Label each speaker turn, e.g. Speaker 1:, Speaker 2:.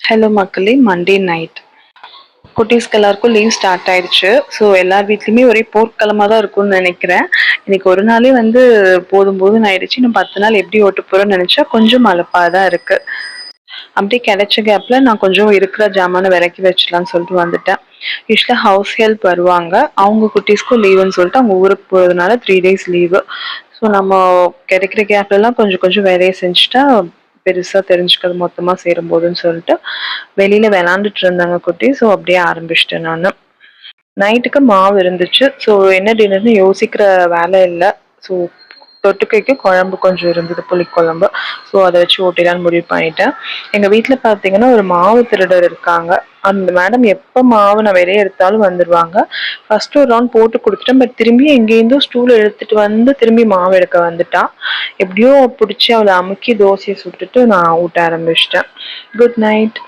Speaker 1: Hello மக்களே! Monday night. குட்டீஸ்க்கு எல்லாருக்கும் leave start ஆயிடுச்சு. ஸோ எல்லார் வீட்லயுமே ஒரே போர்க்களமா தான் இருக்கும்னு நெனைக்கிறேன். இன்னைக்கு ஒரு நாளே வந்து போதும் போதும்ன்னு ஆயிடுச்சு. இன்னும் 10 நாள் எப்படி ஓட்ட போறோம்னு நெனச்சா கொஞ்சம் அலுப்பா தான் இருக்கு. அப்படியே கிடைச்ச கேப்ல நான் கொஞ்சம் இருக்கிற ஜாமான விலக்கி வச்சுலான்னு சொல்லிட்டு வந்துட்டேன். யூசுவலா ஹவுஸ் ஹெல்ப் வருவாங்க. அவங்க குட்டீஸ்க்கும் லீவுன்னு சொல்லிட்டு அவங்க ஊருக்கு போறதுனால 3 டேஸ் லீவு. ஸோ நம்ம கிடைக்கிற கேப்லலாம் கொஞ்சம் கொஞ்சம் வேலைய செஞ்சுட்டா பெருசா தெரிஞ்சுக்காது மொத்தமா சேரும்போதுன்னு சொல்லிட்டு வெளியில விளையாண்டுட்டு இருந்தாங்க குட்டி. ஸோ அப்படியே ஆரம்பிச்சுட்டேன் நானு. நைட்டுக்கு மாவு இருந்துச்சு. ஸோ என்ன டின்னர்னு யோசிக்கிற வேலை இல்ல. ஸோ தொட்டுக்கைக்கு குழம்பு கொஞ்சம் இருந்தது, புளிக்குழம்பு. ஸோ அத வச்சு ஓட்டிடலான்னு முடிவு பண்ணிட்டேன். எங்க வீட்ல பார்த்தீங்கன்னா, ஒரு மாவு திருடர் இருக்காங்க. அந்த மேடம் எப்ப மாவு நான் வெளிய எடுத்தாலும் வந்துருவாங்க. ஃபர்ஸ்ட் ஒரு ரவுண்ட் போட்டு குடுத்துட்டேன். பட் திரும்பி எங்கேருந்தோ ஸ்டூல் எடுத்துட்டு வந்து திரும்பி மாவு எடுக்க வந்துட்டா. எப்படியோ புடிச்சு அவள அமுக்கி தோசைய சுட்டுட்டு நான் ஊட்ட ஆரம்பிச்சுட்டேன். Good night.